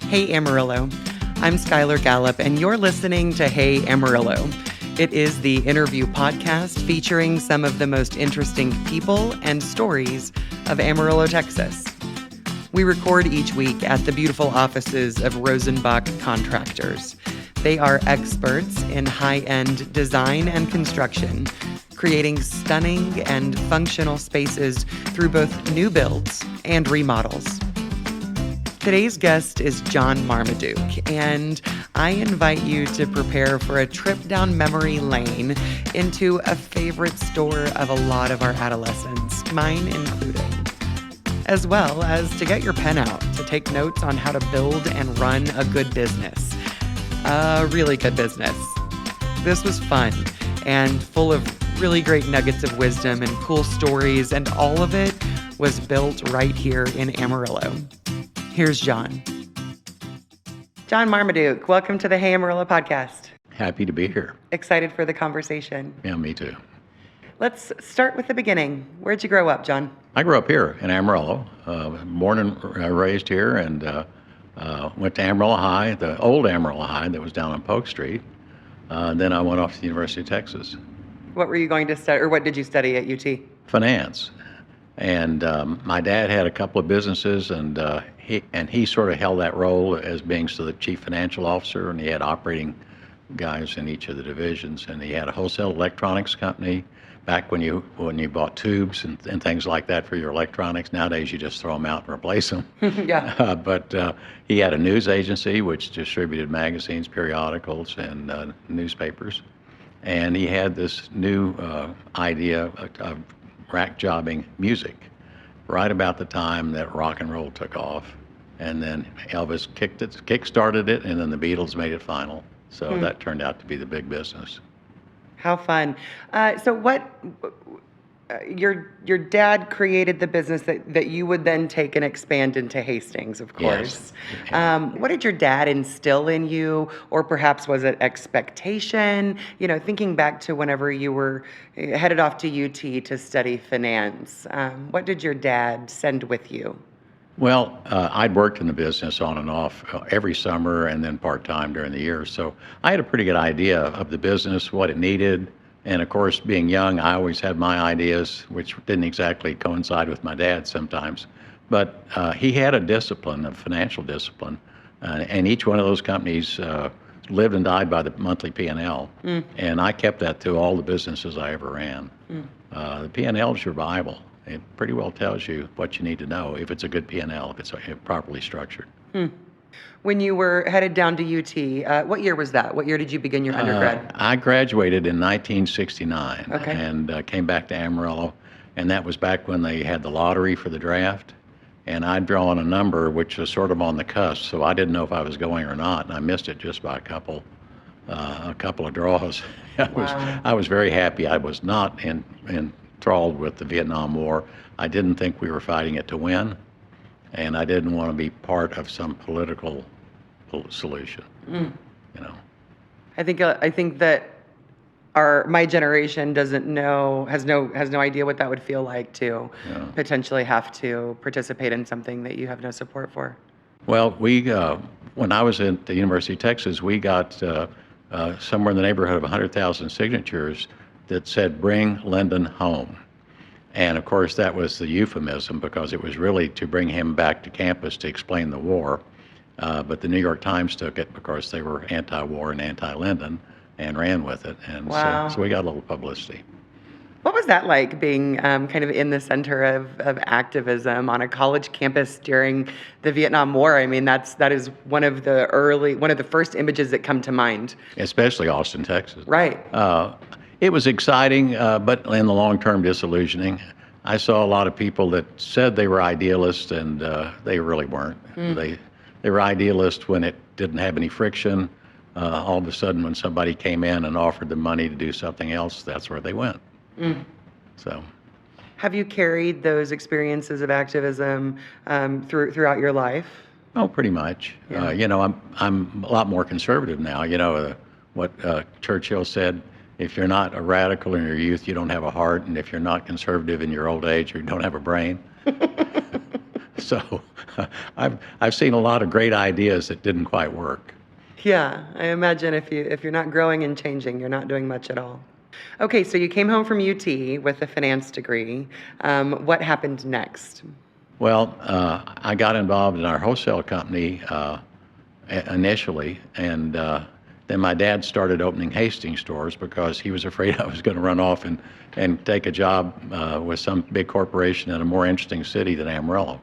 Hey Amarillo, I'm Skylar Gallup, and you're listening to Hey Amarillo. It is the interview podcast featuring some of the most interesting people and stories of Amarillo, Texas. We record each week at the beautiful offices of Rosenbach Contractors. They are experts in high-end design and construction, creating stunning and functional spaces through both new builds and remodels. Today's guest is John Marmaduke, and I invite you to prepare for a trip down memory lane into a favorite store of a lot of our adolescents, mine included, as well as to get your pen out to take notes on how to build and run a good business. A really good business. This was fun and full of really great nuggets of wisdom and cool stories, and all of it was built right here in Amarillo. Here's John. John Marmaduke, welcome to the Hey Amarillo podcast. Happy to be here. Excited for the conversation. Yeah, me too. Let's start with the beginning. Where'd you grow up, John? I grew up here in Amarillo, born and raised here, and went to Amarillo High, the old Amarillo High that was down on Polk Street. Then I went off to the University of Texas. What were you going to study, or what did you study at UT? Finance. And my dad had a couple of businesses, and he sort of held that role as being the chief financial officer, and he had operating guys in each of the divisions, and he had a wholesale electronics company back when you bought tubes and things like that for your electronics. Nowadays you just throw them out and replace them. Yeah. But he had a news agency which distributed magazines, periodicals, and newspapers, and he had this new idea of rack jobbing music right about the time that rock and roll took off, and then Elvis kick-started it, and then the Beatles made it final. So that turned out to be the big business. How fun. So what, your dad created the business that you would then take and expand into Hastings, of course. Yes. What did your dad instill in you, or perhaps was it expectation? You know, thinking back to whenever you were headed off to UT to study finance, what did your dad send with you? Well, I'd worked in the business on and off every summer and then part-time during the year. So I had a pretty good idea of the business, what it needed. And of course, being young, I always had my ideas, which didn't exactly coincide with my dad sometimes. But he had a discipline, a financial discipline. And each one of those companies lived and died by the monthly P&L. And I kept that through all the businesses I ever ran. The P&L is your Bible. It pretty well tells you what you need to know if it's a good P&L, if it's properly structured. When you were headed down to UT, what year was that? What year did you begin your undergrad? I graduated in 1969 Okay. and came back to Amarillo, and that was back when they had the lottery for the draft, and I'd drawn a number which was sort of on the cusp, so I didn't know if I was going or not, and I missed it just by a couple of draws. I was very happy. I was not enthralled with the Vietnam War. I didn't think we were fighting it to win, and I didn't want to be part of some political solution. You know. I think that my generation has no idea what that would feel like to potentially have to participate in something that you have no support for. Well, when I was at the University of Texas, we got somewhere in the neighborhood of 100,000 signatures that said, "Bring Lyndon home." And of course, that was the euphemism because it was really to bring him back to campus to explain the war. But the New York Times took it because they were anti-war and anti-Lyndon and ran with it. And Wow. so we got a little publicity. What was that like, being kind of in the center of activism on a college campus during the Vietnam War? I mean, that is one of the first images that come to mind. Especially Austin, Texas. Right. It was exciting, but in the long term disillusioning. I saw a lot of people that said they were idealists, and they really weren't. They were idealists when it didn't have any friction. All of a sudden, when somebody came in and offered them money to do something else, that's where they went. So, have you carried those experiences of activism throughout your life? Oh, pretty much. Yeah. I'm a lot more conservative now. What Churchill said: if you're not a radical in your youth, you don't have a heart, and if you're not conservative in your old age, you don't have a brain. So I've seen a lot of great ideas that didn't quite work. Yeah, I imagine if you're not growing and changing, you're not doing much at all. Okay, so you came home from UT with a finance degree. What happened next? Well, I got involved in our wholesale company initially, and then my dad started opening Hastings stores because he was afraid I was going to run off and take a job with some big corporation in a more interesting city than Amarillo.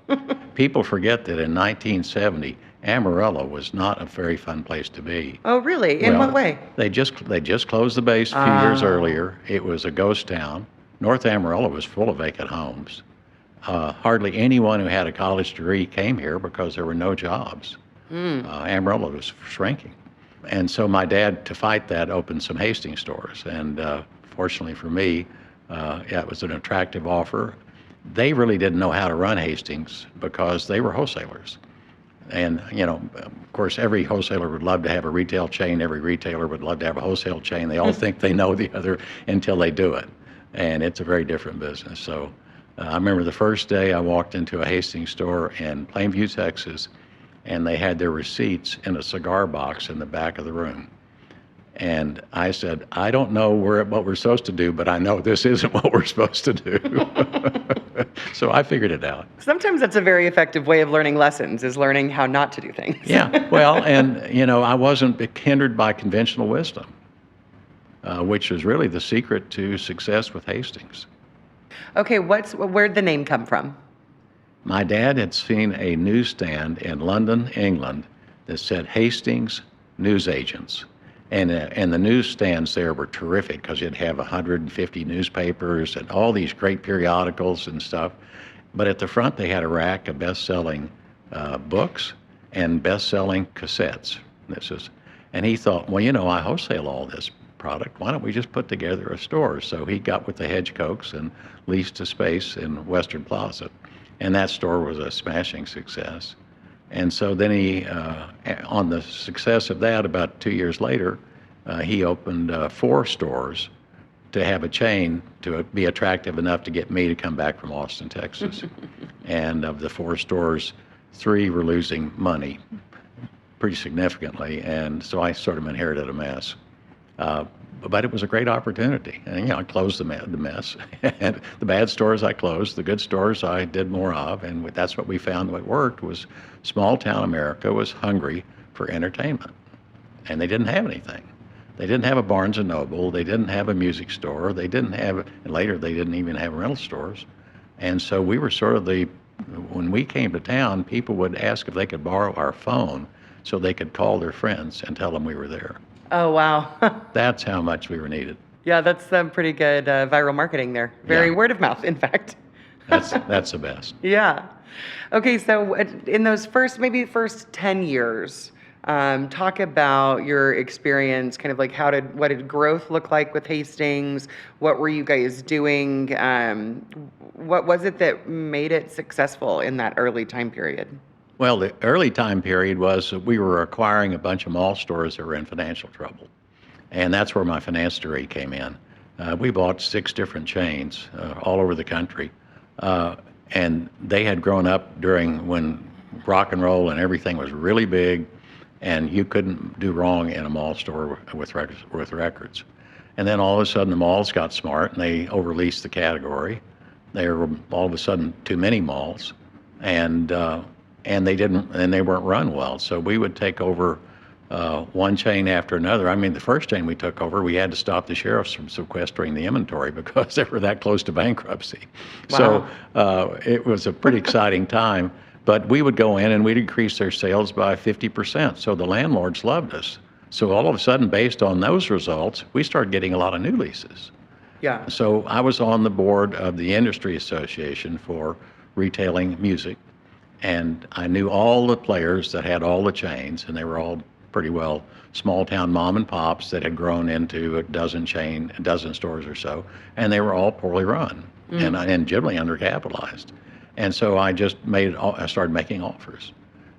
People forget that in 1970, Amarillo was not a very fun place to be. Oh, really? In what way? They just closed the base a few years earlier. It was a ghost town. North Amarillo was full of vacant homes. Hardly anyone who had a college degree came here because there were no jobs. Amarillo was shrinking. And so my dad, to fight that, opened some Hastings stores. And fortunately for me, it was an attractive offer. They really didn't know how to run Hastings because they were wholesalers. And, of course, every wholesaler would love to have a retail chain. Every retailer would love to have a wholesale chain. They all think they know the other until they do it. And it's a very different business. So I remember the first day I walked into a Hastings store in Plainview, Texas, and they had their receipts in a cigar box in the back of the room. And I said, I don't know what we're supposed to do, but I know this isn't what we're supposed to do. So I figured it out. Sometimes that's a very effective way of learning lessons, is learning how not to do things. Yeah, well, and, I wasn't hindered by conventional wisdom, which is really the secret to success with Hastings. Okay, where'd the name come from? My dad had seen a newsstand in London, England, that said Hastings Newsagents. And the newsstands there were terrific because you'd have 150 newspapers and all these great periodicals and stuff. But at the front, they had a rack of best-selling books and best-selling cassettes. And he thought, well, I wholesale all this product. Why don't we just put together a store? So he got with the Hedgecokes and leased a space in Western Plaza. And that store was a smashing success. And so then he, on the success of that, about 2 years later, he opened 4 stores to have a chain to be attractive enough to get me to come back from Austin, Texas. And of the 4 stores, 3 were losing money pretty significantly. And so I sort of inherited a mess. But it was a great opportunity. And, I closed the mess. And the bad stores I closed, the good stores I did more of. And that's what we found what worked was small town America was hungry for entertainment. And they didn't have anything. They didn't have a Barnes & Noble. They didn't have a music store. They didn't have, and later they didn't even have rental stores. And so we were sort of when we came to town, people would ask if they could borrow our phone so they could call their friends and tell them we were there. Oh, wow. That's how much we were needed. Yeah, that's some pretty good viral marketing there. Very word of mouth, in fact. That's the best. Yeah. Okay, so in those first 10 years, talk about your experience, kind of like what did growth look like with Hastings? What were you guys doing? What was it that made it successful in that early time period? Well, the early time period was we were acquiring a bunch of mall stores that were in financial trouble. And that's where my finance degree came in. We bought 6 different chains all over the country. And they had grown up during when rock and roll and everything was really big, and you couldn't do wrong in a mall store with records. And then all of a sudden the malls got smart and they overleased the category. There were all of a sudden too many malls. And they weren't run well. So we would take over one chain after another. I mean, the first chain we took over, we had to stop the sheriffs from sequestering the inventory because they were that close to bankruptcy. Wow. So it was a pretty exciting time. But we would go in and we'd increase their sales by 50%. So the landlords loved us. So all of a sudden, based on those results, we started getting a lot of new leases. Yeah. So I was on the board of the Industry Association for retailing music. And I knew all the players that had all the chains, and they were all pretty well small town mom and pops that had grown into a dozen stores or so, and they were all poorly run and generally undercapitalized. And so I started making offers.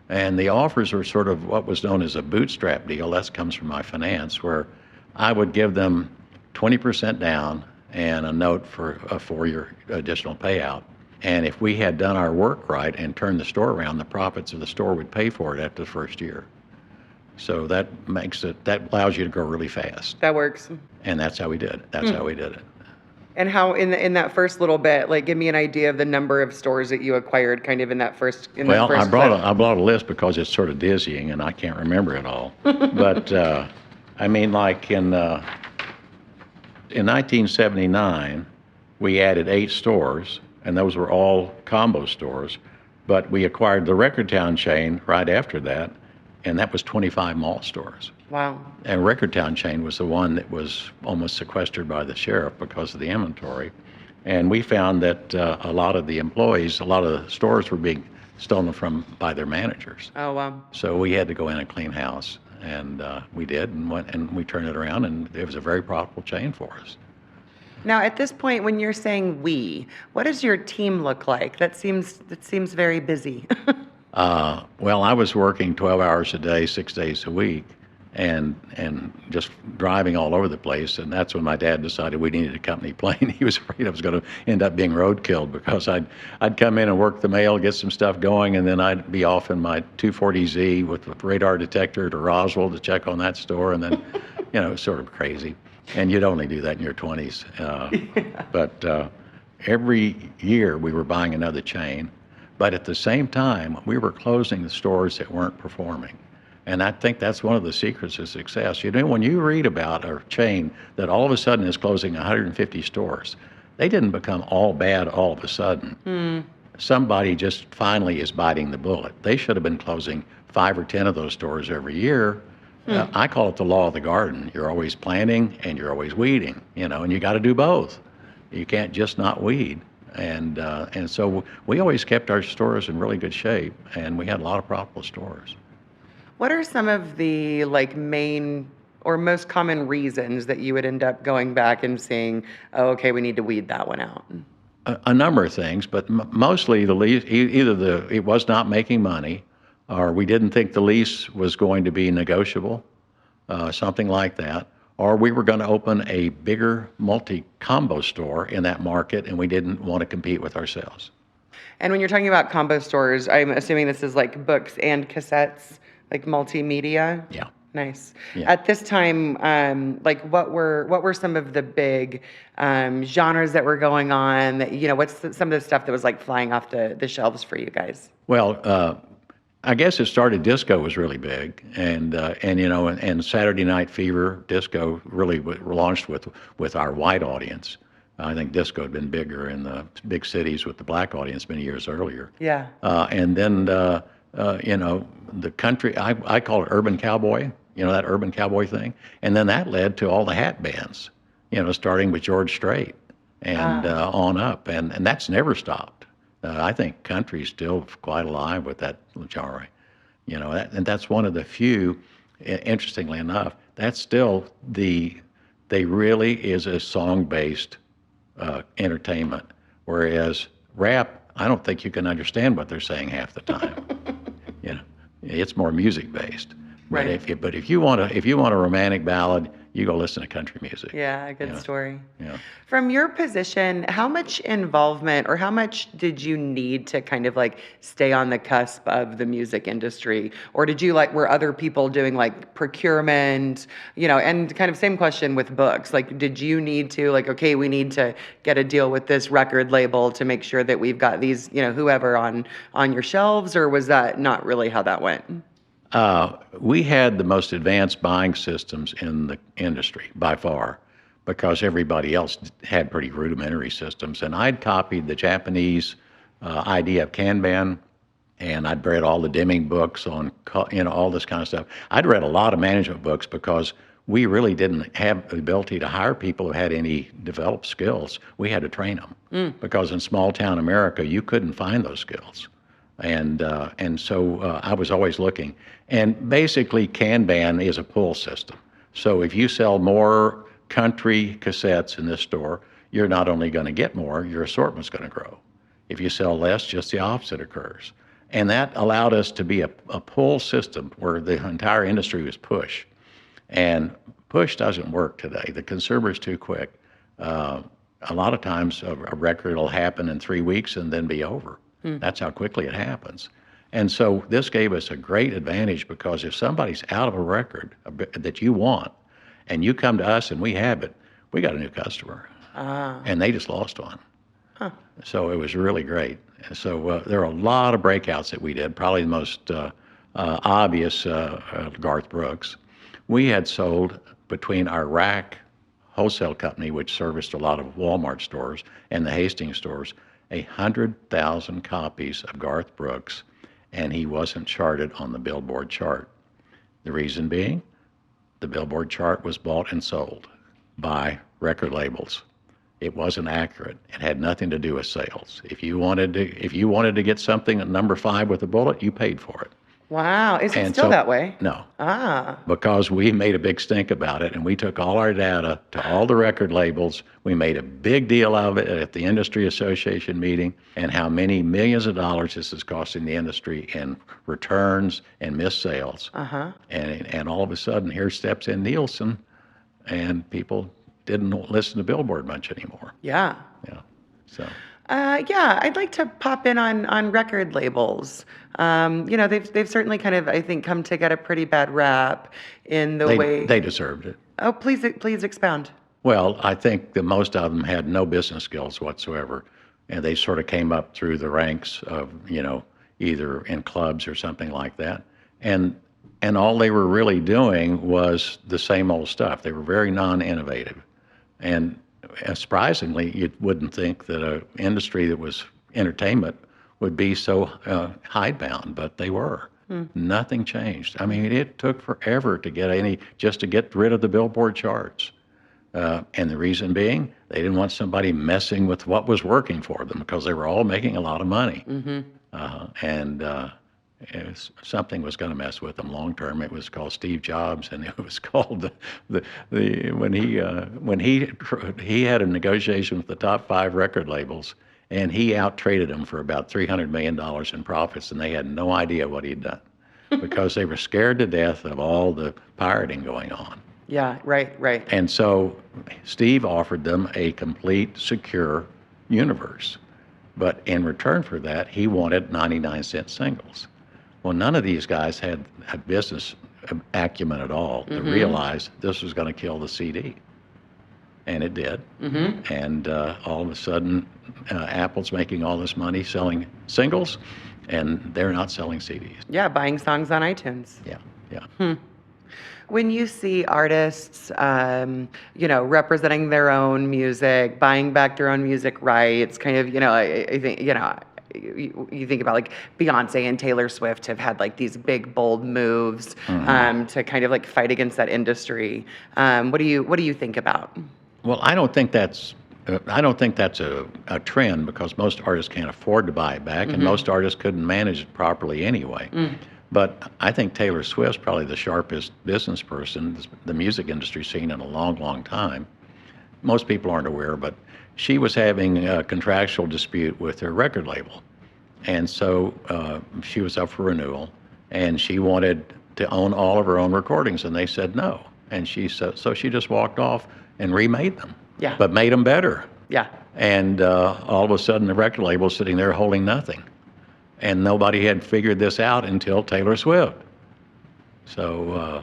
And the offers were sort of what was known as a bootstrap deal. That comes from my finance, where I would give them 20% down and a note for a 4-year additional payout. And if we had done our work right and turned the store around, the profits of the store would pay for it after the first year. So that allows you to grow really fast. That works. And that's how we did it. That's how we did it. And how in that first little bit, like, give me an idea of the number of stores that you acquired kind of in that first Well, that I first brought a list because it's sort of dizzying and I can't remember it all. But I mean, like in 1979, we added 8 stores, and those were all combo stores. But we acquired the Recordtown chain right after that, and that was 25 mall stores. Wow. And Recordtown chain was the one that was almost sequestered by the sheriff because of the inventory. And we found that a lot of the employees, a lot of the stores were being stolen from by their managers. Oh, wow. So we had to go in and clean house, and we did, and we turned it around, and it was a very profitable chain for us. Now, at this point, when you're saying we, what does your team look like? That seems very busy. Well, I was working 12 hours a day, 6 days a week, and just driving all over the place. And that's when my dad decided we needed a company plane. He was afraid I was going to end up being roadkilled because I'd come in and work the mail, get some stuff going, and then I'd be off in my 240Z with a radar detector to Roswell to check on that store, and then, it was sort of crazy. And you'd only do that in your 20s. But every year we were buying another chain. But at the same time, we were closing the stores that weren't performing. And I think that's one of the secrets of success. When you read about a chain that all of a sudden is closing 150 stores, they didn't become all bad all of a sudden. Somebody just finally is biting the bullet. They should have been closing 5 or 10 of those stores every year. I call it the law of the garden. You're always planting and you're always weeding, and you got to do both. You can't just not weed. And so we always kept our stores in really good shape, and we had a lot of profitable stores. What are some of the main or most common reasons that you would end up going back and saying, oh, okay, we need to weed that one out? A number of things, but mostly the lease, either it was not making money, or we didn't think the lease was going to be negotiable, something like that, or we were going to open a bigger multi-combo store in that market, and we didn't want to compete with ourselves. And when you're talking about combo stores, I'm assuming this is like books and cassettes, like multimedia? Yeah. Nice. Yeah. At this time, what were some of the big genres that were going on? That, what's some of the stuff that was flying off the shelves for you guys? Well, I guess it started. Disco was really big, and Saturday Night Fever disco really launched with our white audience. I think disco had been bigger in the big cities with the black audience many years earlier. Yeah. And then the country, I call it urban cowboy. That urban cowboy thing, and then that led to all the hat bands. Starting with George Strait and on up, and that's never stopped. I think country's still quite alive with that genre, and that's one of the few. Interestingly enough, that's still they really is a song-based entertainment, whereas rap, I don't think you can understand what they're saying half the time. It's more music-based. Right. But if you want a romantic ballad, you go listen to country music. Yeah, a good story. Yeah. From your position, how much involvement or how much did you need to kind of stay on the cusp of the music industry? Or did you were other people doing procurement, and kind of same question with books. Did you need to okay, we need to get a deal with this record label to make sure that we've got these, whoever on your shelves, or was that not really how that went? We had the most advanced buying systems in the industry by far, because everybody else had pretty rudimentary systems. And I'd copied the Japanese idea of Kanban, and I'd read all the Deming books on, all this kind of stuff. I'd read a lot of management books because we really didn't have the ability to hire people who had any developed skills. We had to train them because in small town America, you couldn't find those skills. And so I was always looking. And basically, Kanban is a pull system. So if you sell more country cassettes in this store, you're not only going to get more, your assortment's going to grow. If you sell less, just the opposite occurs. And that allowed us to be a pull system where the entire industry was push. And push doesn't work today. The consumer's too quick. A lot of times a record will happen in 3 weeks and then be over. That's how quickly it happens. And so this gave us a great advantage because if somebody's out of a record that you want and you come to us and we have it, we got a new customer. And they just lost one. So it was really great. And so there are a lot of breakouts that we did. Probably the most obvious, Garth Brooks. We had sold between our rack wholesale company, which serviced a lot of Walmart stores, and the Hastings stores, 100,000 copies of Garth Brooks, and he wasn't charted on the Billboard chart. The reason being, the Billboard chart was bought and sold by record labels. It wasn't accurate. It had nothing to do with sales. If you wanted to get something at number 5 with a bullet, you paid for it. Wow. Is it still that way? No. Because we made a big stink about it, and we took all our data to all the record labels. We made a big deal of it at the industry association meeting, and how many millions of dollars this is costing the industry in returns and missed sales. And all of a sudden, here steps in Nielsen, and people didn't listen to Billboard much anymore. Yeah. So. Yeah, I'd like to pop in on record labels. They've certainly kind of, I think, come to get a pretty bad rap in the way they deserved it. Oh, please expound. Well, I think that most of them had no business skills whatsoever, and they sort of came up through the ranks of, either in clubs or something like that, and all they were really doing was the same old stuff. They were very non-innovative, and surprisingly, you wouldn't think that an industry that was entertainment would be so hidebound, but they were. Nothing changed. I mean, it took forever to get rid of the Billboard charts. And the reason being, they didn't want somebody messing with what was working for them because they were all making a lot of money. Something was going to mess with them long term. It was called Steve Jobs, and it was called when he had a negotiation with the top 5 record labels, and he out-traded them for about $300 million in profits, and they had no idea what he'd done because they were scared to death of all the pirating going on. Yeah, right. And so Steve offered them a complete, secure universe. But in return for that, he wanted 99-cent singles. Well, none of these guys had a business acumen at all to realize this was going to kill the CD. And it did. And all of a sudden, Apple's making all this money selling singles, and they're not selling CDs. Yeah, buying songs on iTunes. Yeah. When you see artists, representing their own music, buying back their own music rights, kind of, I think, you think about like Beyonce and Taylor Swift have had like these big, bold moves to kind of like fight against that industry. What do you think about? Well, I don't think that's a trend because most artists can't afford to buy it back, and most artists couldn't manage it properly anyway. But I think Taylor Swift's probably the sharpest business person the music industry's seen in a long, long time. Most people aren't aware, but she was having a contractual dispute with her record label. And so she was up for renewal, and she wanted to own all of her own recordings, and they said no. And so she just walked off and remade them, but made them better. Yeah. And all of a sudden, the record label's sitting there holding nothing. And nobody had figured this out until Taylor Swift. So,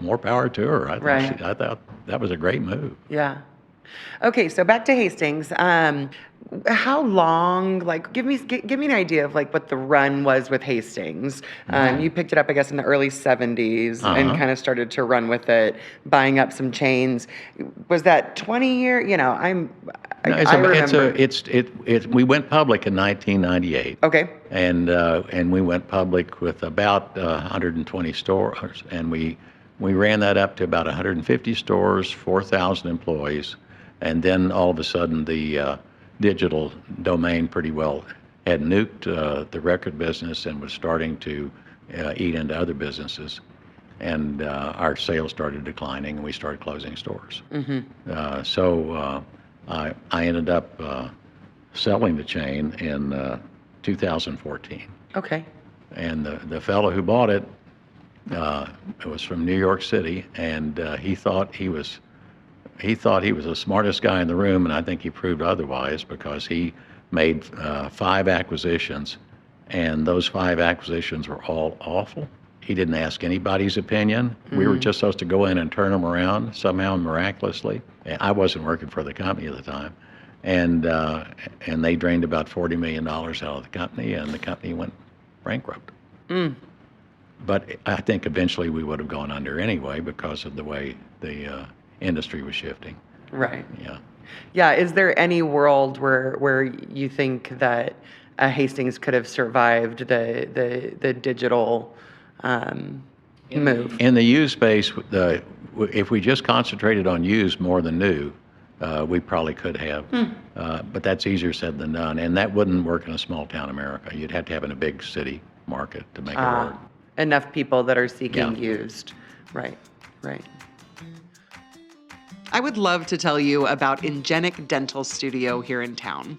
more power to her. I thought that was a great move. Yeah. Okay, so back to Hastings. How long? Like, give me an idea of like what the run was with Hastings. You picked it up, I guess, in the early '70s and kind of started to run with it, buying up some chains. Was that 20 year? We went public in 1998. Okay. And we went public with about 120 stores, and we ran that up to about 150 stores, 4,000 employees, and then all of a sudden the digital domain pretty well had nuked the record business and was starting to eat into other businesses, and our sales started declining, and we started closing stores. So I ended up selling the chain in 2014. Okay. And the fellow who bought it was from New York City, and he thought he was he thought he was the smartest guy in the room, and I think he proved otherwise because he made 5 acquisitions, and those 5 acquisitions were all awful. He didn't ask anybody's opinion. We were just supposed to go in and turn them around somehow miraculously. I wasn't working for the company at the time, and they drained about $40 million out of the company, and the company went bankrupt. But I think eventually we would have gone under anyway because of the way the industry was shifting. Right. Yeah. Yeah. Is there any world where you think that Hastings could have survived the digital move? In the used space, if we just concentrated on used more than new, we probably could have. But that's easier said than done, and that wouldn't work in a small town America. You'd have to have in a big city market to make it work. Enough people that are seeking Yeah. used. Right. I would love to tell you about Ingenic Dental Studio here in town.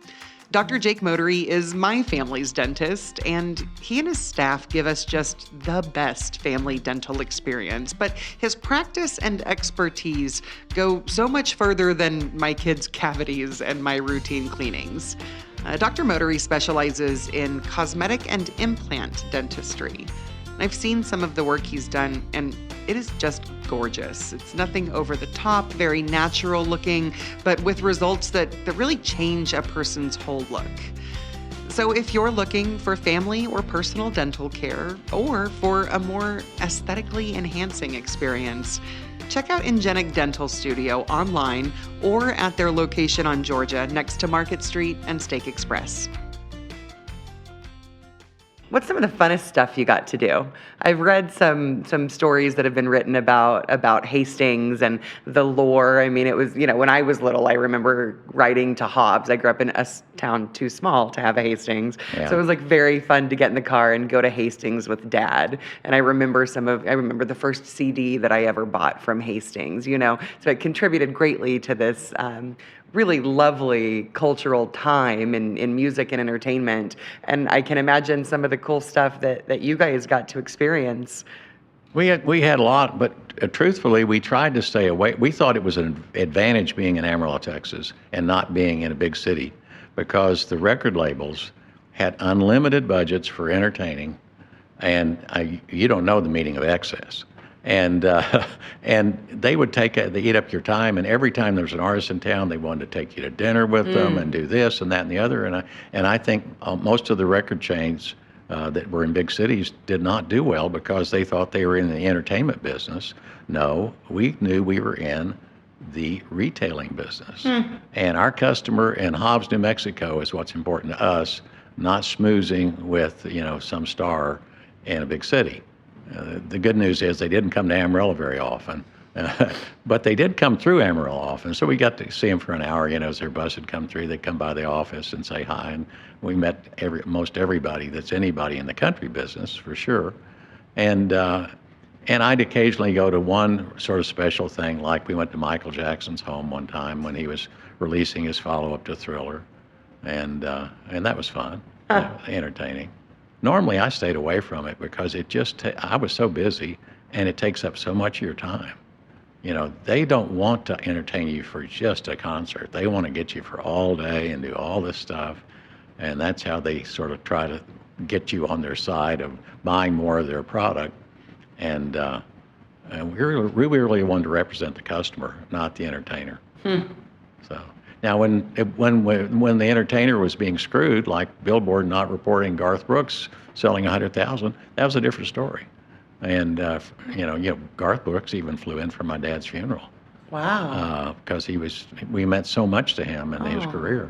Dr. Jake Motery is my family's dentist, and he and his staff give us just the best family dental experience. But his practice and expertise go so much further than my kids' cavities and my routine cleanings. Dr. Motery specializes in cosmetic and implant dentistry. I've seen some of the work he's done, and it is just gorgeous. It's nothing over the top, very natural looking, but with results that really change a person's whole look. So if you're looking for family or personal dental care, or for a more aesthetically enhancing experience, check out Ingenic Dental Studio online or at their location on Georgia next to Market Street and Steak Express. What's some of the funnest stuff you got to do? I've read some stories that have been written about Hastings and the lore. I mean, it was, when I was little, I remember riding to Hobbs. I grew up in a town too small to have a Hastings. Yeah. So it was like very fun to get in the car and go to Hastings with Dad. And I remember the first CD that I ever bought from Hastings, So it contributed greatly to this really lovely cultural time in music and entertainment. And I can imagine some of the cool stuff that you guys got to experience. We had a lot, but truthfully, we tried to stay away. We thought it was an advantage being in Amarillo, Texas, and not being in a big city, because the record labels had unlimited budgets for entertaining, and you don't know the meaning of excess. And they would they eat up your time, and every time there was an artist in town, they wanted to take you to dinner with them and do this and that and the other. And I think most of the record chains that were in big cities did not do well because they thought they were in the entertainment business. No, we knew we were in the retailing business. And our customer in Hobbs, New Mexico is what's important to us, not schmoozing with, some star in a big city. The good news is they didn't come to Amarillo very often, but they did come through Amarillo often. So we got to see them for an hour, as their bus had come through. They'd come by the office and say hi, and we met most everybody that's anybody in the country business, for sure. And I'd occasionally go to one sort of special thing, like we went to Michael Jackson's home one time when he was releasing his follow-up to Thriller, and that was fun, entertaining. Normally, I stayed away from it because I was so busy, and it takes up so much of your time. They don't want to entertain you for just a concert. They want to get you for all day and do all this stuff, and that's how they sort of try to get you on their side of buying more of their product. And we really wanted to represent the customer, not the entertainer. So. Now, when the entertainer was being screwed, like Billboard not reporting Garth Brooks selling 100,000, that was a different story. And Garth Brooks even flew in for my dad's funeral. Wow. Because we meant so much to him and his career.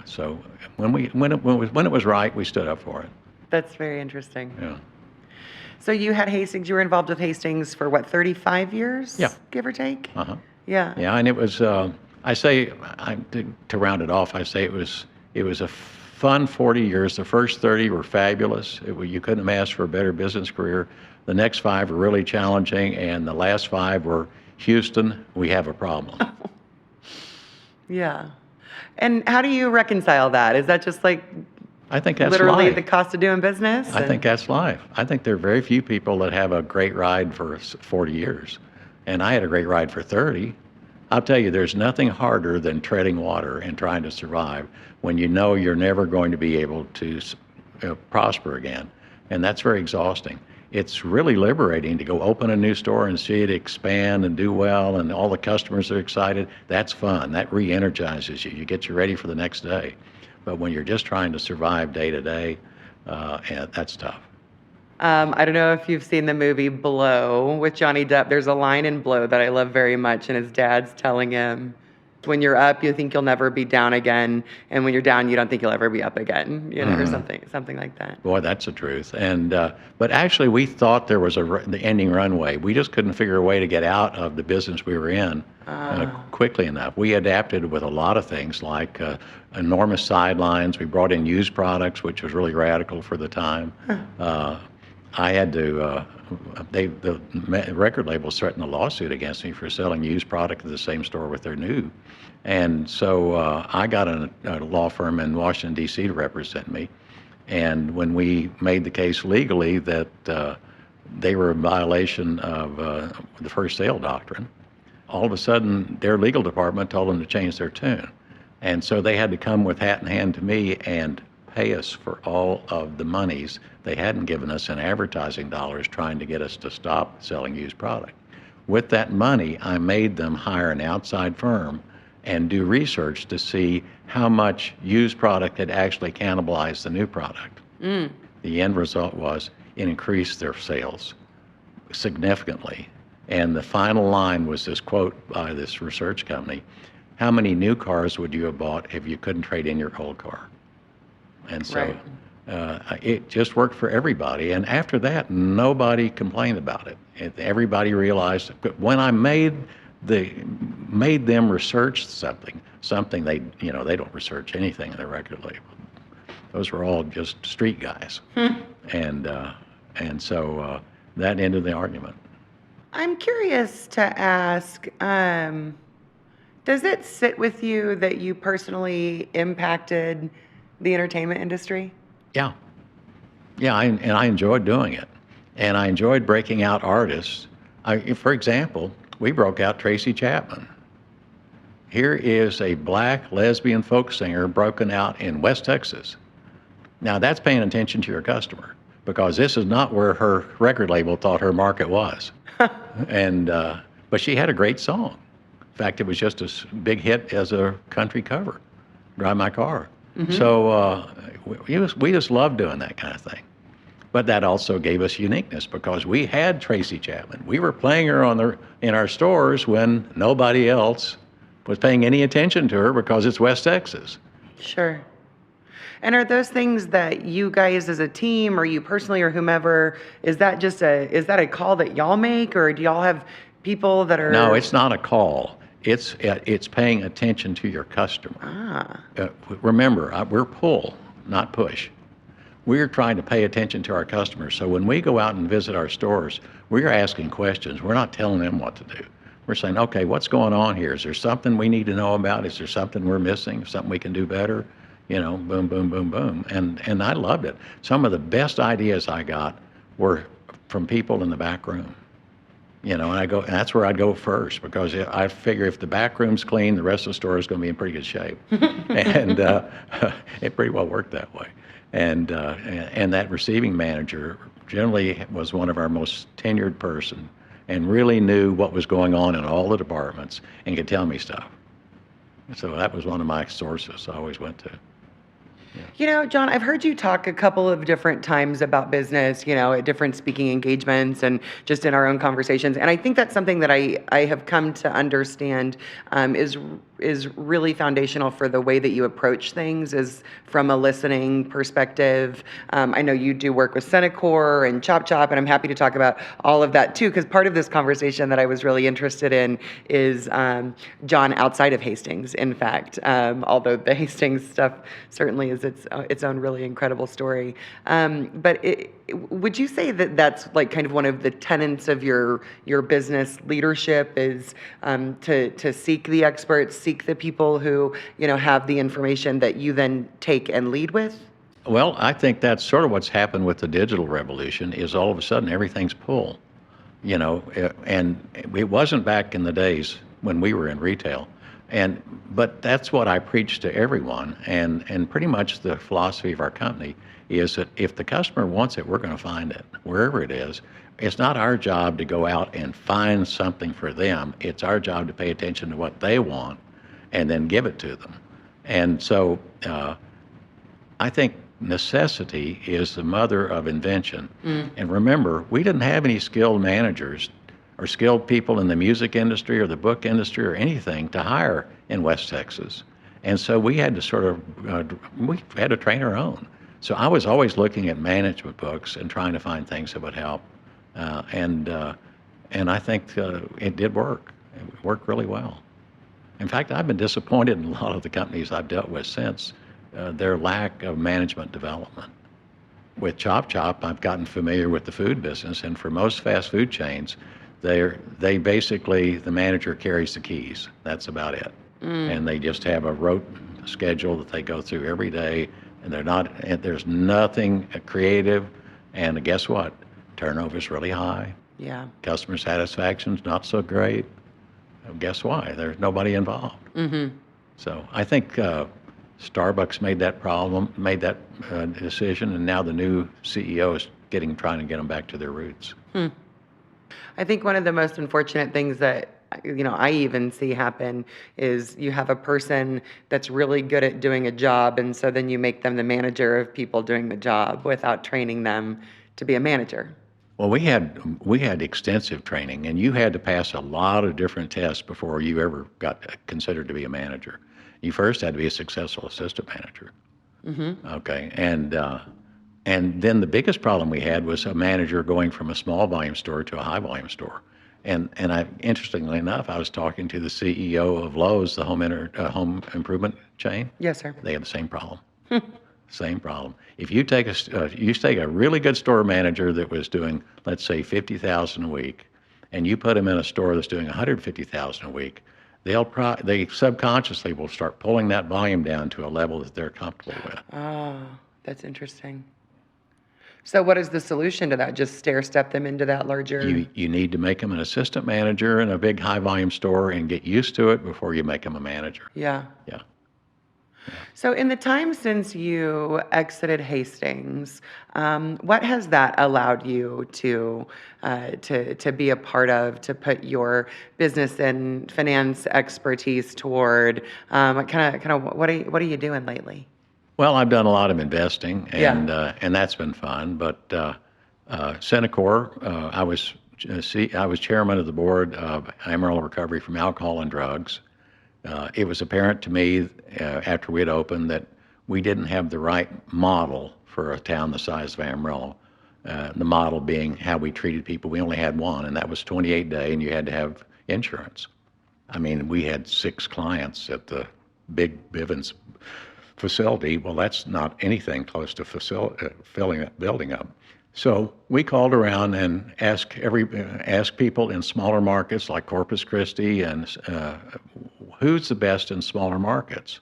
So when it was right, we stood up for it. That's very interesting. Yeah. So you had Hastings. You were involved with Hastings for what, 35 years? Yeah. Give or take. Yeah, and it was. To round it off, I say it was a fun 40 years. The first 30 were fabulous. You couldn't have asked for a better business career. The next 5 were really challenging, and the last 5 were Houston, we have a problem. Yeah. And how do you reconcile that? Is that just like I think that's literally life. The cost of doing business? I think that's life. I think there are very few people that have a great ride for 40 years. And I had a great ride for 30. I'll tell you, there's nothing harder than treading water and trying to survive when you know you're never going to be able to prosper again. And that's very exhausting. It's really liberating to go open a new store and see it expand and do well, and all the customers are excited. That's fun. That re-energizes you. You get you ready for the next day. But when you're just trying to survive day to day, that's tough. I don't know if you've seen the movie Blow with Johnny Depp. There's a line in Blow that I love very much, and his dad's telling him, when you're up, you think you'll never be down again, and when you're down, you don't think you'll ever be up again, or something like that. Boy, that's the truth. And but actually, we thought there was the ending runway. We just couldn't figure a way to get out of the business we were in quickly enough. We adapted with a lot of things like enormous sidelines. We brought in used products, which was really radical for the time. I had to, the record labels threatened a lawsuit against me for selling used product at the same store with their new. And so I got a law firm in Washington, D.C. to represent me. And when we made the case legally that they were in violation of the first sale doctrine, all of a sudden their legal department told them to change their tune. And so they had to come with hat in hand to me and pay us for all of the monies they hadn't given us in advertising dollars trying to get us to stop selling used product. With that money, I made them hire an outside firm and do research to see how much used product had actually cannibalized the new product. The end result was it increased their sales significantly. And the final line was this quote by this research company: how many new cars would you have bought if you couldn't trade in your old car? And so it just worked for everybody. And after that, nobody complained about it. Everybody realized when I made them research something they don't research anything in the record label. Those were all just street guys. And so that ended the argument. I'm curious to ask, does it sit with you that you personally impacted the entertainment industry? Yeah, and I enjoyed doing it. And I enjoyed breaking out artists. For example, we broke out Tracy Chapman. Here is a black lesbian folk singer broken out in West Texas. Now that's paying attention to your customer, because this is not where her record label thought her market was. And but she had a great song. In fact, it was just a big hit as a country cover, Drive My Car. So we just loved doing that kind of thing. But that also gave us uniqueness, because we had Tracy Chapman. We were playing her in our stores when nobody else was paying any attention to her, because it's West Texas. Sure. And are those things that you guys as a team, or you personally, or whomever, is that a call that y'all make, or do y'all have people that are? No, it's not a call. It's paying attention to your customer. Remember, we're pull, not push. We're trying to pay attention to our customers. So when we go out and visit our stores, we're asking questions. We're not telling them what to do. We're saying, okay, what's going on here? Is there something we need to know about? Is there something we're missing? Something we can do better? Boom, boom, boom, boom. And I loved it. Some of the best ideas I got were from people in the back room. And that's where I'd go first, because I figure if the back room's clean, the rest of the store is going to be in pretty good shape. And it pretty well worked that way. And that receiving manager generally was one of our most tenured person, and really knew what was going on in all the departments and could tell me stuff. So that was one of my sources I always went to. John, I've heard you talk a couple of different times about business, at different speaking engagements and just in our own conversations. And I think that's something that I have come to understand is really foundational for the way that you approach things, is from a listening perspective. I know you do work with Senecor and Chop Chop, and I'm happy to talk about all of that too, because part of this conversation that I was really interested in is John outside of Hastings, in fact, although the Hastings stuff certainly is its own really incredible story. But would you say that that's like kind of one of the tenets of your business leadership is to seek the experts, seek the people who have the information that you then take and lead with? Well, I think that's sort of what's happened with the digital revolution, is all of a sudden everything's pull, and it wasn't back in the days when we were in retail. But that's what I preach to everyone, and pretty much the philosophy of our company is that if the customer wants it, we're going to find it wherever it is. It's not our job to go out and find something for them. It's our job to pay attention to what they want and then give it to them. And so I think necessity is the mother of invention. And remember, we didn't have any skilled managers or skilled people in the music industry or the book industry or anything to hire in West Texas. And so we had to we had to train our own. So I was always looking at management books and trying to find things that would help. And I think it did work. It worked really well. In fact, I've been disappointed in a lot of the companies I've dealt with since their lack of management development. With Chop Chop, I've gotten familiar with the food business, and for most fast food chains, they basically, the manager carries the keys. That's about it. And they just have a rote schedule that they go through every day, and there's nothing creative. And guess what? Turnover is really high. Yeah. Customer satisfaction's not so great. Guess why? There's nobody involved. So I think Starbucks made that decision, and now the new CEO is trying to get them back to their roots. I think one of the most unfortunate things that I even see happen is you have a person that's really good at doing a job, and so then you make them the manager of people doing the job without training them to be a manager. Well, we had extensive training, and you had to pass a lot of different tests before you ever got considered to be a manager. You first had to be a successful assistant manager. Okay, and then the biggest problem we had was a manager going from a small volume store to a high volume store. And interestingly enough, I was talking to the CEO of Lowe's, the home improvement chain. Yes, sir. They had the same problem. Same problem. If you take a really good store manager that was doing, let's say, $50,000 a week, and you put them in a store that's doing $150,000 a week, they subconsciously will start pulling that volume down to a level that they're comfortable with. Oh, that's interesting. So what is the solution to that? Just stair-step them into that larger... You need to make them an assistant manager in a big high-volume store and get used to it before you make them a manager. Yeah. Yeah. So in the time since you exited Hastings, what has that allowed you to be a part of, to put your business and finance expertise toward? What are you doing lately? Well, I've done a lot of investing, and that's been fun. But Centacor, I was chairman of the board of Amarillo Recovery from Alcohol and Drugs. It was apparent to me after we had opened that we didn't have the right model for a town the size of Amarillo. The model being how we treated people. We only had one, and that was 28-day, and you had to have insurance. I mean, we had 6 clients at the big Bivens facility. Well, that's not anything close to filling that building up. So we called around and asked people in smaller markets like Corpus Christi and who's the best in smaller markets.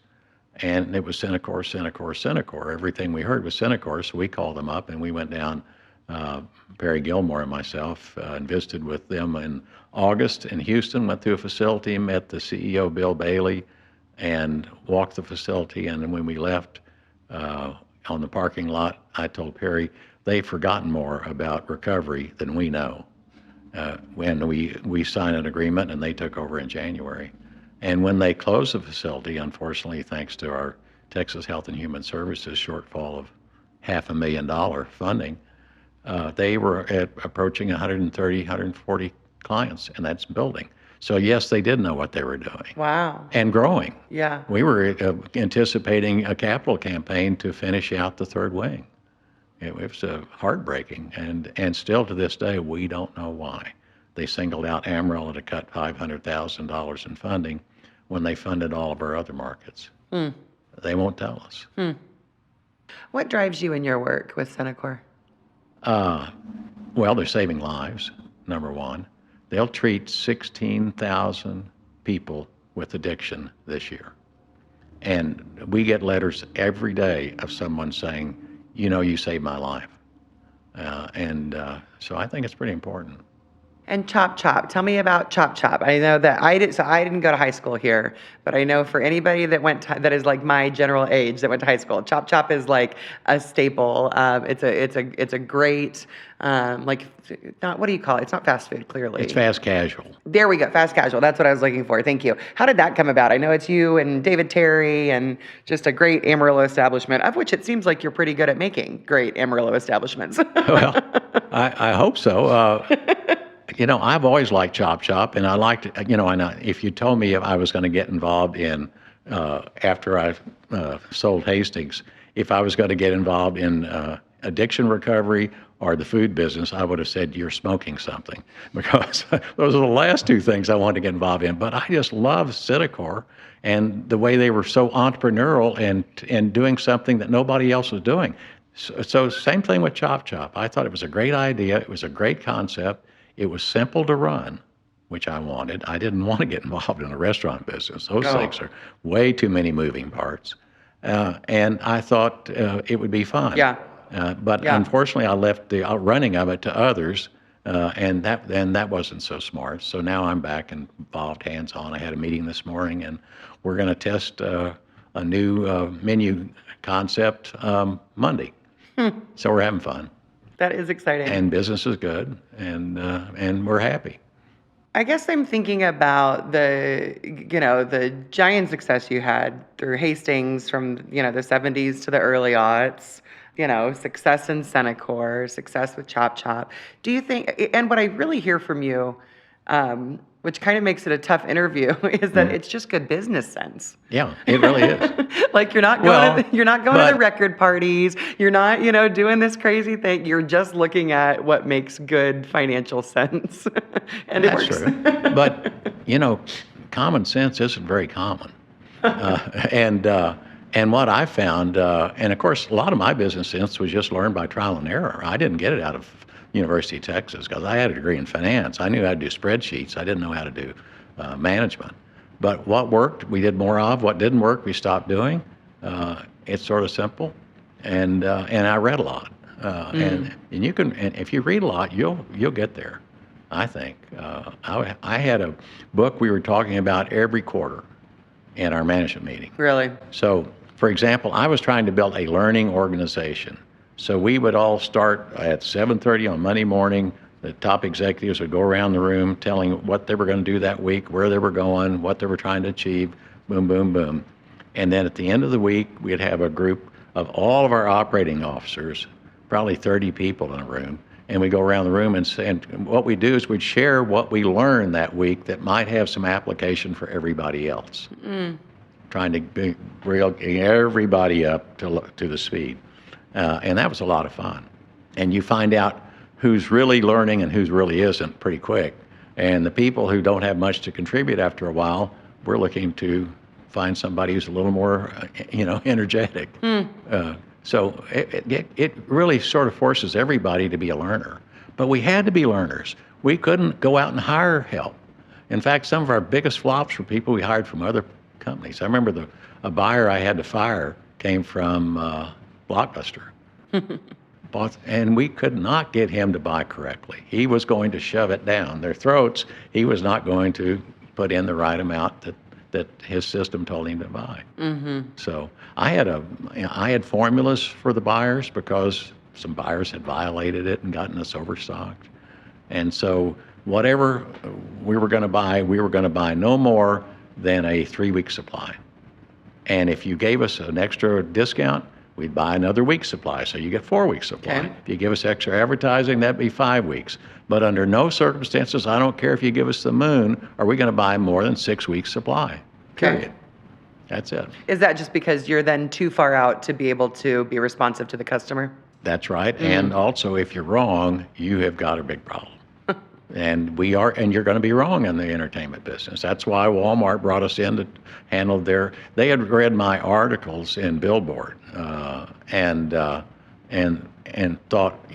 And it was Centacor. Everything we heard was Centacor, so we called them up and we went down, Perry Gilmore and myself, and visited with them in August in Houston, went through a facility, met the CEO, Bill Bailey, and walked the facility. And then when we left on the parking lot, I told Perry, they've forgotten more about recovery than we know. When we signed an agreement and they took over in January. And when they closed the facility, unfortunately, thanks to our Texas Health and Human Services shortfall of $500,000 funding, they were approaching 130, 140 clients in that building. So yes, they did know what they were doing. Wow. And growing. Yeah. We were anticipating a capital campaign to finish out the third wing. It was heartbreaking, and still to this day, we don't know why. They singled out Amarillo to cut $500,000 in funding when they funded all of our other markets. They won't tell us. What drives you in your work with Centacor? Well, they're saving lives, number one. They'll treat 16,000 people with addiction this year. And we get letters every day of someone saying, you saved my life. So I think it's pretty important. And Chop Chop. Tell me about Chop Chop. I know that I didn't go to high school here, but I know for anybody that that is like my general age that went to high school, Chop Chop is like a staple. It's a great, like, not, what do you call it? It's not fast food, clearly. It's fast casual. There we go. Fast casual. That's what I was looking for. Thank you. How did that come about? I know it's you and David Terry and just a great Amarillo establishment, of which it seems like you're pretty good at making great Amarillo establishments. Well, I hope so. I've always liked Chop Chop, and I liked, if you told me if I was going to get involved in, after I sold Hastings, if I was going to get involved in addiction recovery or the food business, I would have said, you're smoking something, because those are the last two things I wanted to get involved in. But I just love Citicor and the way they were so entrepreneurial and doing something that nobody else was doing. So same thing with Chop Chop. I thought it was a great idea. It was a great concept. It was simple to run, which I wanted. I didn't want to get involved in the restaurant business. Those things are way too many moving parts. And I thought it would be fun. Yeah. But unfortunately, I left the running of it to others, and that wasn't so smart. So now I'm back involved, hands-on. I had a meeting this morning, and we're going to test a new menu concept Monday. So we're having fun. That is exciting. And business is good, and we're happy. I guess I'm thinking about the giant success you had through Hastings from, the 70s to the early aughts, success in Citicor, success with Chop Chop. Do you think, and what I really hear from you, which kind of makes it a tough interview, is that it's just good business sense. Yeah, it really is. Like, you're not going to the record parties. You're not, doing this crazy thing. You're just looking at what makes good financial sense. And it works. That's true. But, common sense isn't very common. And what I found, and of course, a lot of my business sense was just learned by trial and error. I didn't get it out of University of Texas, because I had a degree in finance. I knew how to do spreadsheets. I didn't know how to do management. But what worked, we did more of. What didn't work, we stopped doing. It's sort of simple, and I read a lot. And you can, and if you read a lot, you'll get there. I think I had a book we were talking about every quarter in our management meeting. Really? So, for example, I was trying to build a learning organization. So we would all start at 7:30 on Monday morning. The top executives would go around the room telling what they were going to do that week, where they were going, what they were trying to achieve, boom, boom, boom. And then at the end of the week, we'd have a group of all of our operating officers, probably 30 people in a room, and we go around the room and what we do is we'd share what we learned that week that might have some application for everybody else. Trying to bring everybody up to the speed. And that was a lot of fun. And you find out who's really learning and who's really isn't pretty quick. And the people who don't have much to contribute after a while, we're looking to find somebody who's a little more, energetic. So it really sort of forces everybody to be a learner. But we had to be learners. We couldn't go out and hire help. In fact, some of our biggest flops were people we hired from other companies. I remember a buyer I had to fire came from Blockbuster. And we could not get him to buy correctly. He was going to shove it down their throats. He was not going to put in the right amount that his system told him to buy. So I had formulas for the buyers because some buyers had violated it and gotten us overstocked. And so whatever we were going to buy no more than a 3-week supply. And if you gave us an extra discount, we'd buy another week's supply, so you get 4 weeks supply. Okay. If you give us extra advertising, that'd be 5 weeks. But under no circumstances, I don't care if you give us the moon, are we going to buy more than 6 weeks supply, period. Okay. That's it. Is that just because you're then too far out to be able to be responsive to the customer? That's right. And also, if you're wrong, you have got a big problem. And you're going to be wrong in the entertainment business. That's why Walmart brought us in to handle they had read my articles in Billboard, and thought,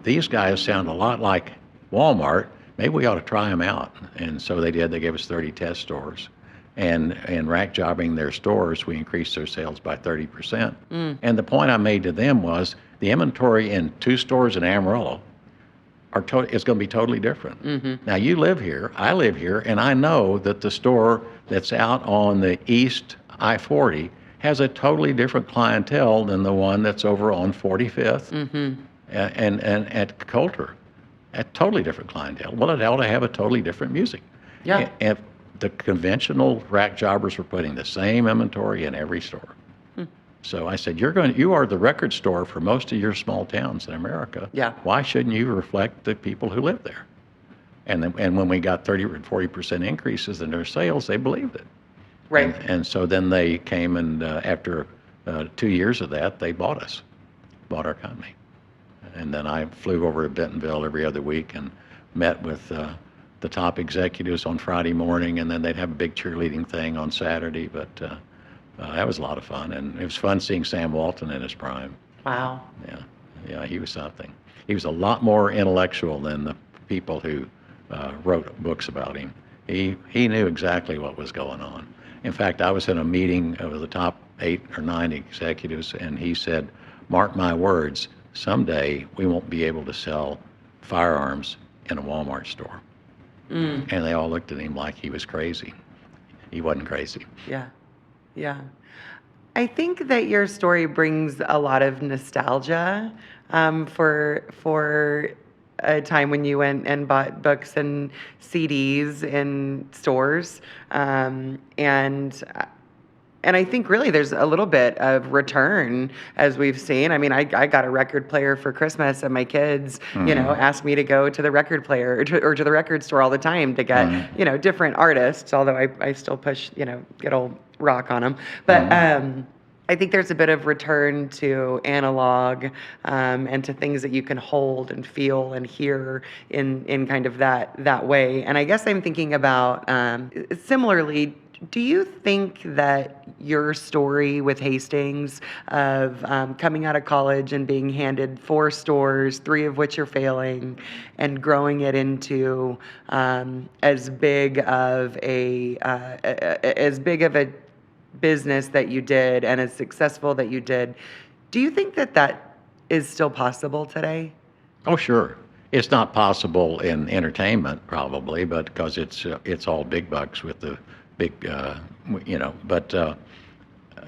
these guys sound a lot like Walmart. Maybe we ought to try them out. And so they did. They gave us 30 test stores. And rack jobbing their stores, we increased their sales by 30%. And the point I made to them was the inventory in 2 stores in Amarillo is going to be totally different. Now, you live here, I live here, and I know that the store that's out on the east I-40 has a totally different clientele than the one that's over on 45th and at Coulter. A totally different clientele. Well, it ought to have a totally different music. Yeah. And the conventional rack jobbers were putting the same inventory in every store. So I said, you are the record store for most of your small towns in America. Yeah. Why shouldn't you reflect the people who live there? And when we got 30 or 40% increases in their sales, they believed it. Right. And so then they came and after 2 years of that, they bought our company. And then I flew over to Bentonville every other week and met with the top executives on Friday morning, and then they'd have a big cheerleading thing on Saturday. But that was a lot of fun, and it was fun seeing Sam Walton in his prime. Wow. Yeah, he was something. He was a lot more intellectual than the people who wrote books about him. He knew exactly what was going on. In fact, I was in a meeting of the top 8 or 9 executives, and he said, "Mark my words, someday we won't be able to sell firearms in a Walmart store." And they all looked at him like he was crazy. He wasn't crazy. Yeah. I think that your story brings a lot of nostalgia for a time when you went and bought books and CDs in stores. And I think really there's a little bit of return, as we've seen. I mean, I got a record player for Christmas, and my kids, asked me to go to the record player or to the record store all the time to get, different artists, although I still push, good old rock on them. But I think there's a bit of return to analog and to things that you can hold and feel and hear in kind of that way. And I guess I'm thinking about, similarly, do you think that your story with Hastings of coming out of college and being handed 4 stores, 3 of which are failing, and growing it into as big of a business that you did and as successful that you did, do you think that is still possible today? Oh, sure. It's not possible in entertainment, probably, but because it's all big bucks with the big, but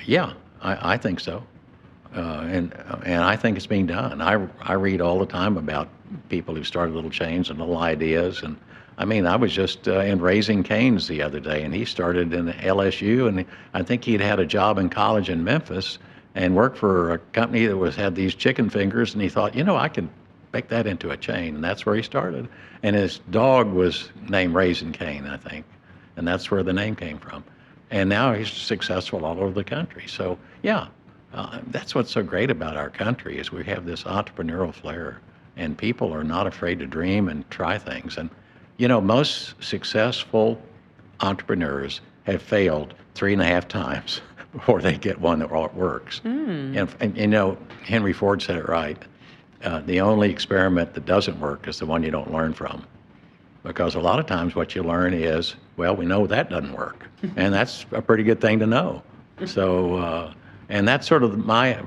yeah, I think so. And I think it's being done. I read all the time about people who started little chains and little ideas. And I mean, I was just in Raising Cane's the other day, and he started in LSU, and I think he'd had a job in college in Memphis and worked for a company that had these chicken fingers, and he thought, I could make that into a chain, and that's where he started. And his dog was named Raising Cane, I think. And that's where the name came from. And now he's successful all over the country. So, yeah, that's what's so great about our country is we have this entrepreneurial flair, and people are not afraid to dream and try things. And, most successful entrepreneurs have failed 3.5 times before they get one that works. And Henry Ford said it right. The only experiment that doesn't work is the one you don't learn from. Because a lot of times what you learn is, well, we know that doesn't work. And that's a pretty good thing to know. So, and that's sort of my,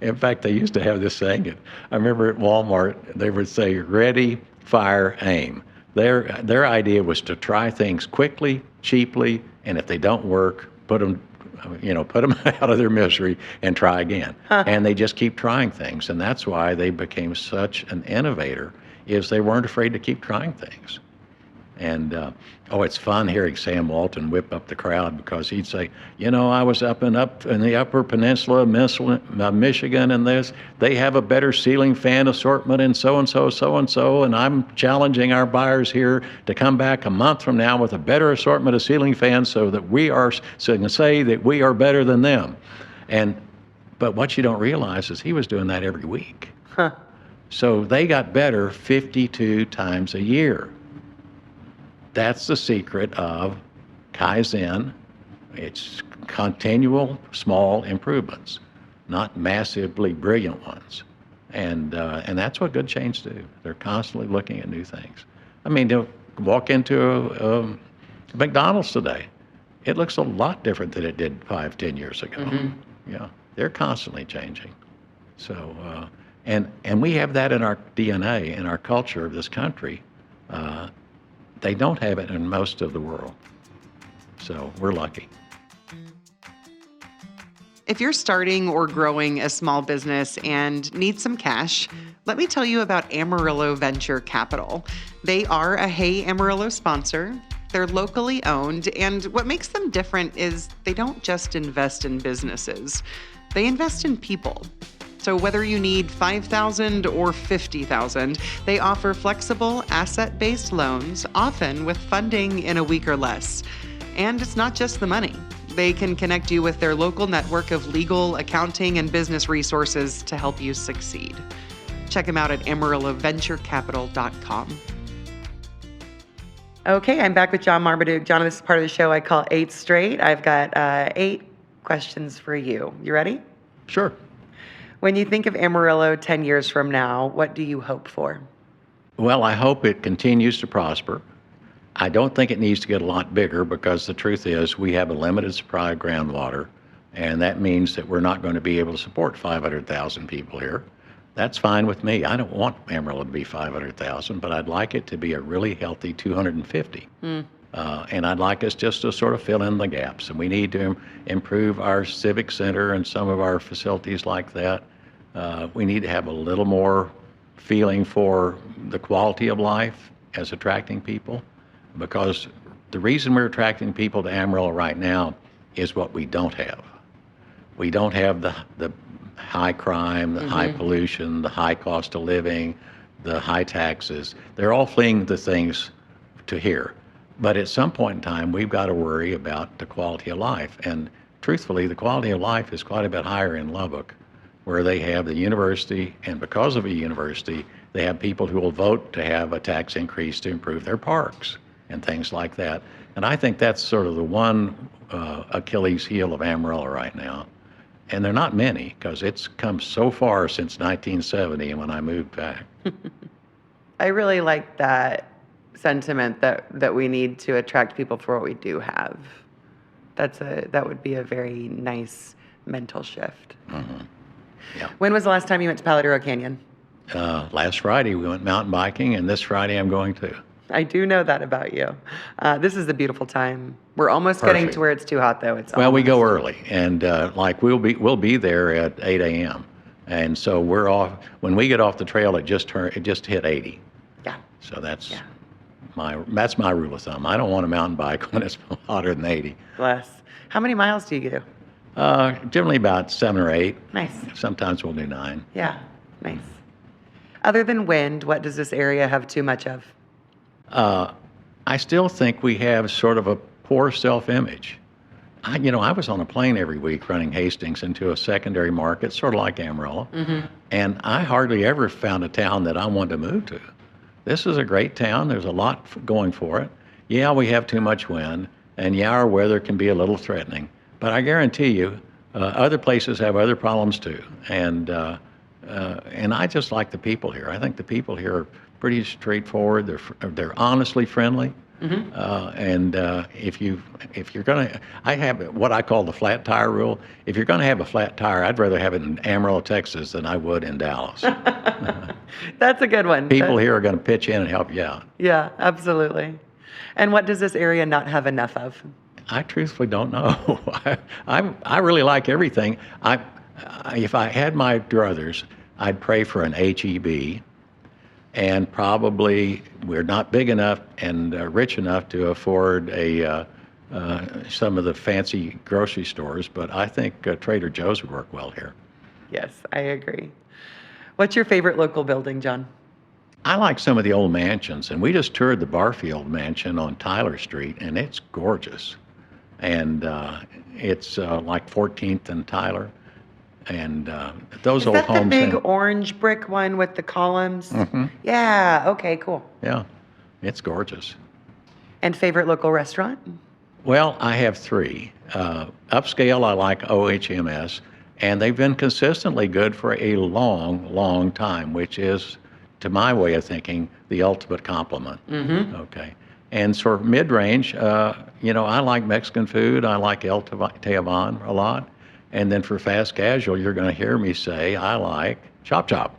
in fact, they used to have this saying. I remember at Walmart, they would say, ready, fire, aim. Their idea was to try things quickly, cheaply, and if they don't work, put them out of their misery and try again. And they just keep trying things. And that's why they became such an innovator, is they weren't afraid to keep trying things. And, it's fun hearing Sam Walton whip up the crowd, because he'd say, I was up in the Upper Peninsula of Michigan, and they have a better ceiling fan assortment and so-and-so, and I'm challenging our buyers here to come back a month from now with a better assortment of ceiling fans so can say that we are better than them. But what you don't realize is he was doing that every week. So they got better 52 times a year. That's the secret of Kaizen. It's continual small improvements, not massively brilliant ones. And that's what good chains do. They're constantly looking at new things. I mean, they'll walk into McDonald's today. It looks a lot different than it did 5-10 years ago. Yeah, they're constantly changing. So, And we have that in our DNA, in our culture of this country. They don't have it in most of the world. So we're lucky. If you're starting or growing a small business and need some cash, let me tell you about Amarillo Venture Capital. They are a Hey Amarillo sponsor. They're locally owned, and what makes them different is they don't just invest in businesses. They invest in people. So whether you need $5,000 or $50,000, they offer flexible asset-based loans, often with funding in a week or less. And it's not just the money. They can connect you with their local network of legal, accounting, and business resources to help you succeed. Check them out at amarilloventurecapital.com. Okay, I'm back with John Marmaduke. John, this is part of the show I call 8 Straight. I've got 8 questions for you. You ready? Sure. When you think of Amarillo 10 years from now, what do you hope for? Well, I hope it continues to prosper. I don't think it needs to get a lot bigger because the truth is we have a limited supply of groundwater, and that means that we're not going to be able to support 500,000 people here. That's fine with me. I don't want Amarillo to be 500,000, but I'd like it to be a really healthy 250. And I'd like us just to sort of fill in the gaps. And we need to improve our civic center and some of our facilities like that. We need to have a little more feeling for the quality of life as attracting people, because the reason we're attracting people to Amarillo right now is what we don't have. We don't have the high crime, the high pollution, the high cost of living, the high taxes. They're all fleeing the things to here. But at some point in time, we've got to worry about the quality of life. And truthfully, the quality of life is quite a bit higher in Lubbock, where they have the university, and because of a university, they have people who will vote to have a tax increase to improve their parks and things like that. And I think that's sort of the one Achilles heel of Amarillo right now. And they're not many, because it's come so far since 1970 and when I moved back. I really like that sentiment that we need to attract people for what we do have. That would be a very nice mental shift. Yeah. When was the last time you went to Paladuro Canyon? Last Friday we went mountain biking, and this Friday I'm going to. I do know that about you. This is a beautiful time. We're almost getting to where it's too hot, though. Well, we go early, and like we'll be there at 8 a.m. And so we're off. When we get off the trail, it just hit 80. Yeah. So that's my rule of thumb. I don't want a mountain bike when it's hotter than 80. Bless. How many miles do you do? Generally about 7 or 8. Nice. Sometimes we'll do 9. Yeah. Nice. Other than wind, what does this area have too much of? I still think we have sort of a poor self-image. I was on a plane every week running Hastings into a secondary market, sort of like Amarillo, and I hardly ever found a town that I wanted to move to. This is a great town. There's a lot going for it. Yeah, we have too much wind, and yeah, our weather can be a little threatening. But I guarantee you, other places have other problems too. And I just like the people here. I think the people here are pretty straightforward. They're honestly friendly. And if you're gonna, I have what I call the flat tire rule. If you're gonna have a flat tire, I'd rather have it in Amarillo, Texas, than I would in Dallas. That's a good one. People here are gonna pitch in and help you out. Yeah, absolutely. And what does this area not have enough of? I truthfully don't know. I really like everything. If I had my druthers, I'd pray for an HEB. And probably we're not big enough and rich enough to afford some of the fancy grocery stores, but I think Trader Joe's would work well here. Yes, I agree. What's your favorite local building, John? I like some of the old mansions, and we just toured the Barfield Mansion on Tyler Street, and it's gorgeous. And it's like 14th and Tyler. And those old homes. Is that the big orange brick one with the columns? Yeah, okay, cool. Yeah, it's gorgeous. And favorite local restaurant? Well, I have 3. Upscale, I like OHMS, and they've been consistently good for a long, long time, which is, to my way of thinking, the ultimate compliment. Okay. And sort of mid-range, I like Mexican food. I like El Tejavan a lot. And then for fast casual, you're going to hear me say, I like Chop Chop.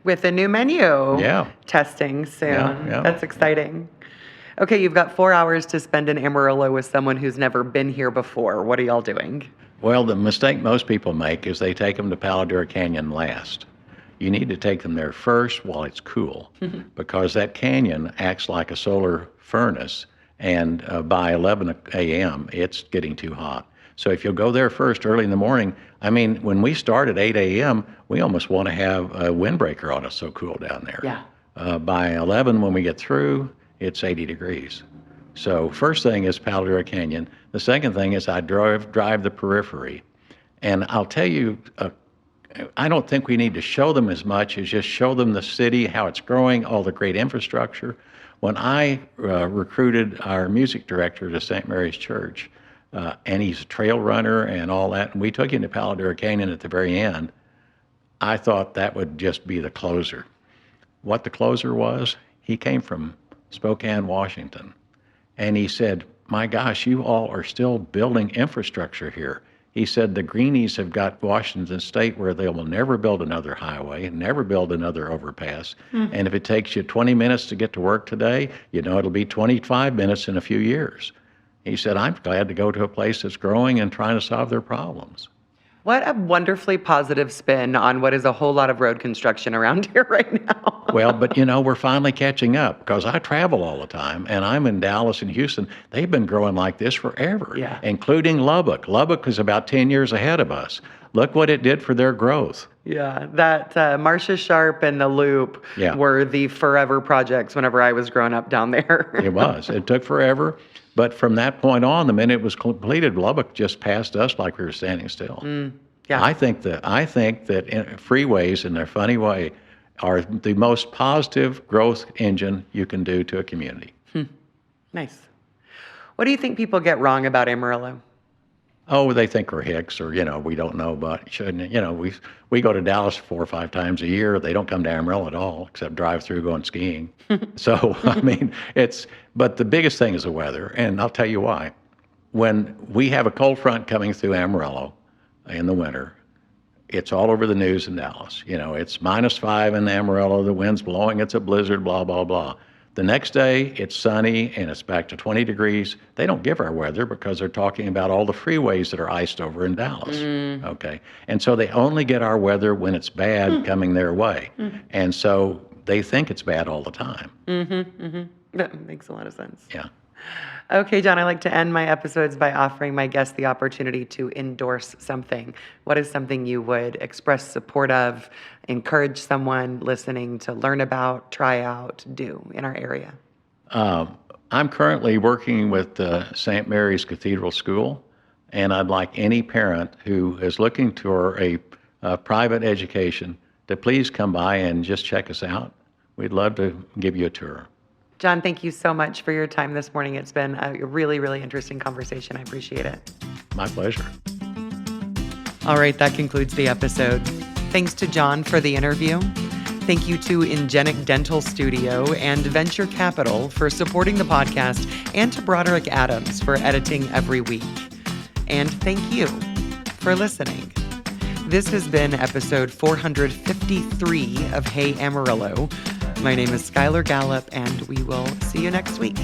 with a new menu. Yeah. Testing soon. Yeah. That's exciting. Okay, you've got 4 hours to spend in Amarillo with someone who's never been here before. What are y'all doing? Well, the mistake most people make is they take them to Palo Duro Canyon last. You need to take them there first while it's cool, because that canyon acts like a solar furnace, and by 11 a.m., it's getting too hot. So if you'll go there first early in the morning, I mean, when we start at 8 a.m., we almost want to have a windbreaker on us, so cool down there. Yeah. By 11, when we get through, it's 80 degrees. So first thing is Palo Duro Canyon. The second thing is I drive the periphery. And I'll tell you, I don't think we need to show them as much as just show them the city, how it's growing, all the great infrastructure. When I recruited our music director to St. Mary's Church, and he's a trail runner and all that, and we took him to Palo Duro Canyon at the very end, I thought that would just be the closer. What the closer was, he came from Spokane, Washington, and he said, my gosh, you all are still building infrastructure here. He said the Greenies have got Washington State where they will never build another highway, never build another overpass. And if it takes you 20 minutes to get to work today, you know it'll be 25 minutes in a few years. He said, I'm glad to go to a place that's growing and trying to solve their problems. What a wonderfully positive spin on what is a whole lot of road construction around here right now. Well, but you know, we're finally catching up because I travel all the time and I'm in Dallas and Houston. They've been growing like this forever, including Lubbock. Lubbock is about 10 years ahead of us. Look what it did for their growth. Yeah, that Marcia Sharp and the Loop were the forever projects whenever I was growing up down there. It was. It took forever. But from that point on, the minute it was completed, Lubbock just passed us like we were standing still. Yeah. I think that freeways, in their funny way, are the most positive growth engine you can do to a community. Nice. What do you think people get wrong about Amarillo? Oh, they think we're hicks, or we don't know about. Shouldn't we go to Dallas 4 or 5 times a year. They don't come to Amarillo at all, except drive through going skiing. So I mean, but the biggest thing is the weather, and I'll tell you why. When we have a cold front coming through Amarillo in the winter, it's all over the news in Dallas. It's -5 in Amarillo, the wind's blowing, it's a blizzard, blah blah blah. The next day, it's sunny and it's back to 20 degrees. They don't give our weather because they're talking about all the freeways that are iced over in Dallas. Okay. And so they only get our weather when it's bad coming their way. And so they think it's bad all the time. That makes a lot of sense. Yeah. Okay, John, I like to end my episodes by offering my guests the opportunity to endorse something. What is something you would express support of, encourage someone listening to learn about, try out, do in our area? I'm currently working with St. Mary's Cathedral School, and I'd like any parent who is looking for a private education to please come by and just check us out. We'd love to give you a tour. John, thank you so much for your time this morning. It's been a really, really interesting conversation. I appreciate it. My pleasure. All right, that concludes the episode. Thanks to John for the interview. Thank you to Ingenic Dental Studio and Venture Capital for supporting the podcast, and to Broderick Adams for editing every week. And thank you for listening. This has been episode 453 of Hey Amarillo. My name is Skylar Gallup, and we will see you next week.